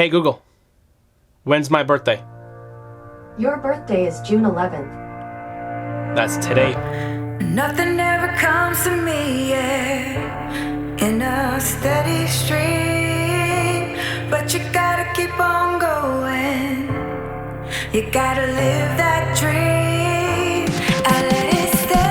Hey Google, when's my birthday? Your birthday is June 11th. That's today. Nothing ever comes to me, yeah, in a steady stream. But you gotta keep on going. You gotta live that dream and let it stay.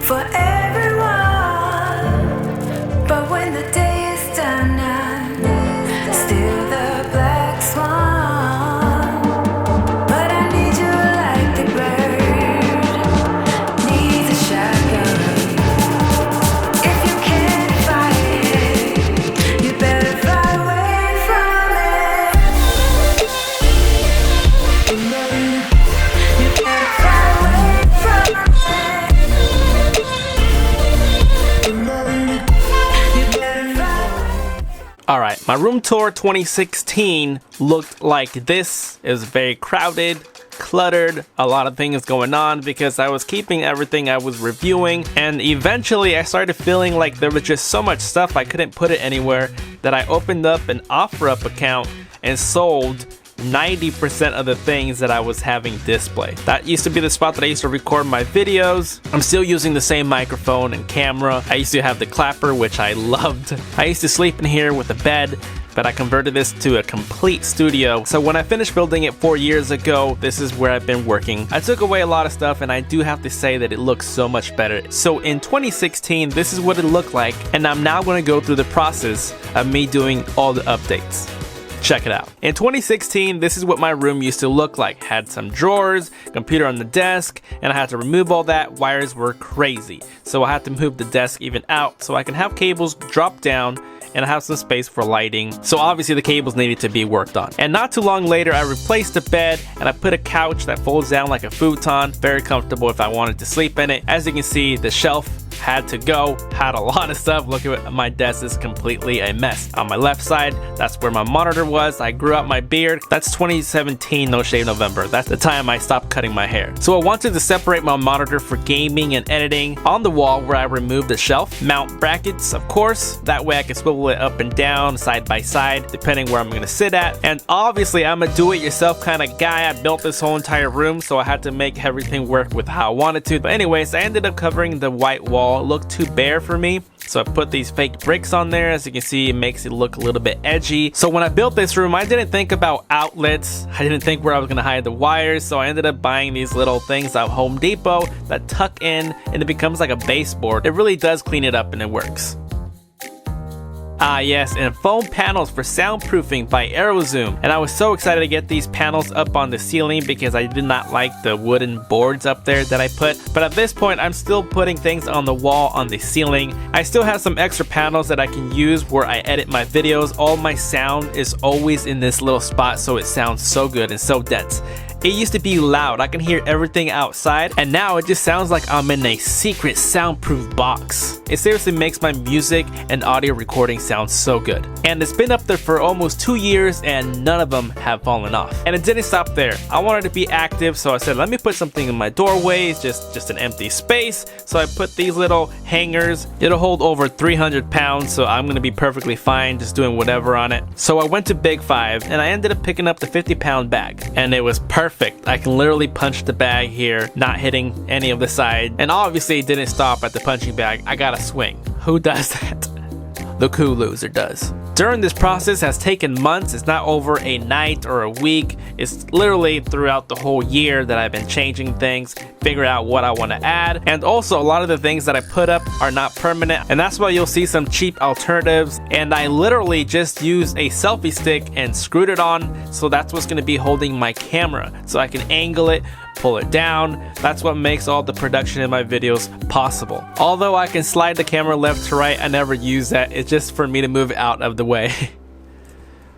For everyone, but when the day is done, I'm still the black swan. But I need you like the bird needs a shotgun. If you can't fight it, you better fly away from it. You better fly away from it. Alright, my room tour 2016 looked like this. It was very crowded, cluttered, a lot of things going on because I was keeping everything I was reviewing, and eventually I started feeling like there was just so much stuff I couldn't put it anywhere that I opened up an OfferUp account and sold 90% of the things that I was having displayed. That used to be the spot that I used to record my videos. I'm still using the same microphone and camera. I used to have the clapper, which I loved. I used to sleep in here with a bed, but I converted this to a complete studio. So when I finished building it 4 years ago, this is where I've been working. I took away a lot of stuff, and I do have to say that it looks so much better. So in 2016, this is what it looked like, and I'm now going to go through the process of me doing all the updates. Check it out. In 2016, this is what my room used to look like. Had some drawers, computer on the desk, and I had to remove all that. Wires were crazy. So I had to move the desk even out so I can have cables drop down and I have some space for lighting. So obviously the cables needed to be worked on. And not too long later, I replaced the bed and I put a couch that folds down like a futon. Very comfortable if I wanted to sleep in it. As you can see, the shelf had to go, had a lot of stuff. Look at my desk is completely a mess. On my left side, that's where my monitor was. I grew out my beard. That's 2017 No Shave November. That's the time I stopped cutting my hair. So I wanted to separate my monitor for gaming and editing. On the wall where I removed the shelf, mount brackets, of course. That way I can swivel it up and down, side by side, depending where I'm gonna sit at. And obviously I'm a do-it-yourself kind of guy. I built this whole entire room, so I had to make everything work with how I wanted to. But anyways, I ended up covering the white wall. It looked too bare for me, so I put these fake bricks on there. As you can see, it makes it look a little bit edgy. So when I built this room, I didn't think about outlets. I didn't think where I was gonna hide the wires, so I ended up buying these little things at Home Depot that tuck in and it becomes like a baseboard. It really does clean it up and it works. Ah yes, and foam panels for soundproofing by AeroZoom. And I was so excited to get these panels up on the ceiling because I did not like the wooden boards up there that I put. But at this point, I'm still putting things on the wall on the ceiling. I still have some extra panels that I can use where I edit my videos. All my sound is always in this little spot, so it sounds so good and so dense. It used to be loud, I can hear everything outside, and now it just sounds like I'm in a secret soundproof box. It seriously makes my music and audio recording sound so good. And it's been up there for almost 2 years and none of them have fallen off. And it didn't stop there. I wanted to be active, so I said let me put something in my doorway. It's just an empty space. So I put these little hangers. It'll hold over 300 pounds, so I'm gonna be perfectly fine just doing whatever on it. So I went to Big 5 and I ended up picking up the 50-pound bag, and it was perfect perfect. I can literally punch the bag here, not hitting any of the side. And obviously it didn't stop at the punching bag. I got a swing. Who does that? The cool loser does. During this process has taken months. It's not over a night or a week. It's literally throughout the whole year that I've been changing things, figure out what I want to add. And also a lot of the things that I put up are not permanent. And that's why you'll see some cheap alternatives. And I literally just used a selfie stick and screwed it on. So that's what's going to be holding my camera. So I can angle it, pull it down. That's what makes all the production in my videos possible. Although I can slide the camera left to right, I never use that. It's just for me to move it out of the way.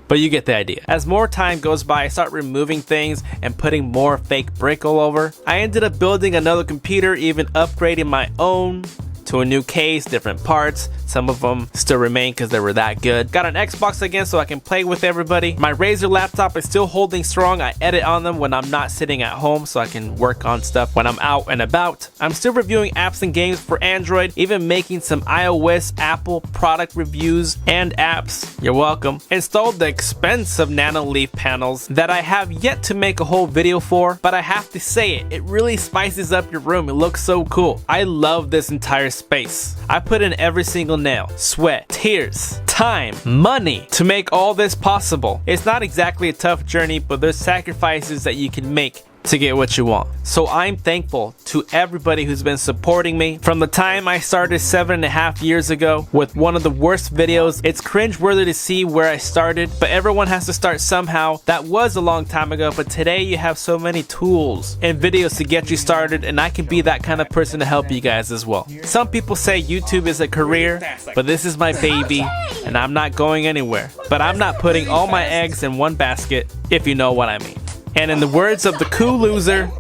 But you get the idea. As more time goes by, I start removing things and putting more fake brick all over. I ended up building another computer, even upgrading my own to a new case, different parts. Some of them still remain because they were that good. Got an Xbox again so I can play with everybody. My Razer laptop is still holding strong. I edit on them when I'm not sitting at home so I can work on stuff when I'm out and about. I'm still reviewing apps and games for Android, even making some iOS, Apple product reviews and apps. You're welcome. Installed the expensive nano leaf panels that I have yet to make a whole video for, but I have to say it really spices up your room. It looks so cool. I love this entire space. I put in every single nail, sweat, tears, time, money to make all this possible. It's not exactly a tough journey, but there's sacrifices that you can make to get what you want. So I'm thankful to everybody who's been supporting me from the time I started 7.5 years ago with one of the worst videos. It's cringeworthy to see where I started, but everyone has to start somehow. That was a long time ago, but today you have so many tools and videos to get you started, and I can be that kind of person to help you guys as well. Some people say YouTube is a career, but this is my baby and I'm not going anywhere. But I'm not putting all my eggs in one basket, if you know what I mean. And in the words of the cool loser,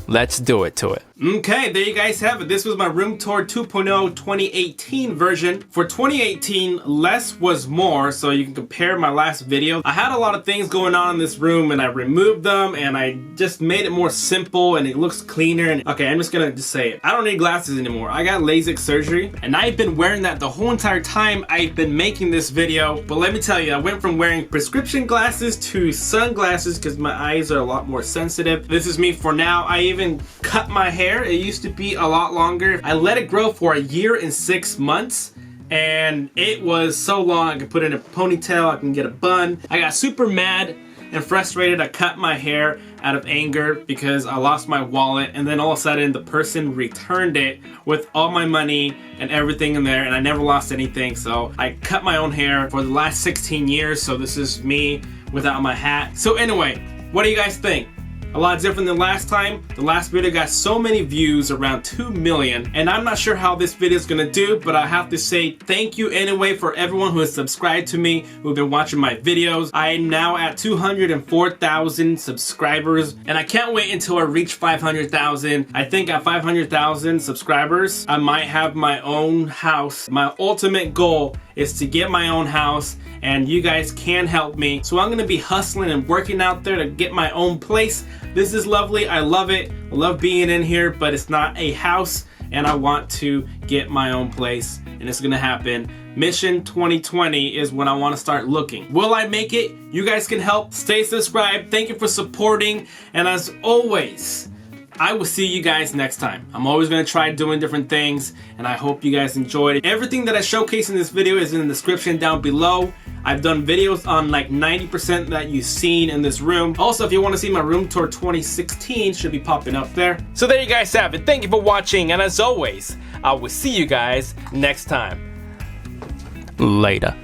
let's do it to it. Okay, there you guys have it. This was my room tour 2.0 2018 version. For 2018, less was more, so you can compare my last video. I had a lot of things going on in this room and I removed them and I just made it more simple and it looks cleaner. And okay, I'm just gonna say it. I don't need glasses anymore. I got LASIK surgery and I've been wearing that the whole entire time I've been making this video. But let me tell you, I went from wearing prescription glasses to sunglasses because my eyes are a lot more sensitive. This is me for now. I even cut my hair. It used to be a lot longer. I let it grow for 1 year and 6 months and it was so long. I could put it in a ponytail, I can get a bun. I got super mad and frustrated. I cut my hair out of anger because I lost my wallet and then all of a sudden the person returned it with all my money and everything in there and I never lost anything. So I cut my own hair for the last 16 years. So this is me without my hat. So anyway, what do you guys think? A lot different than last time. The last video got so many views, around 2 million, and I'm not sure how this video is gonna do, but I have to say thank you anyway for everyone who has subscribed to me, who've been watching my videos. I am now at 204,000 subscribers, and I can't wait until I reach 500,000. I think at 500,000 subscribers, I might have my own house. My ultimate goal is to get my own house, and you guys can help me. So I'm gonna be hustling and working out there to get my own place. This is lovely, I love it. I love being in here, but it's not a house, and I want to get my own place, and it's gonna happen. Mission 2020 is when I wanna start looking. Will I make it? You guys can help. Stay subscribed. Thank you for supporting, and as always, I will see you guys next time. I'm always gonna try doing different things, and I hope you guys enjoyed it. Everything that I showcase in this video is in the description down below. I've done videos on like 90% that you've seen in this room. Also, if you want to see my room tour 2016, should be popping up there. So there you guys have it. Thank you for watching, and as always, I will see you guys next time. Later.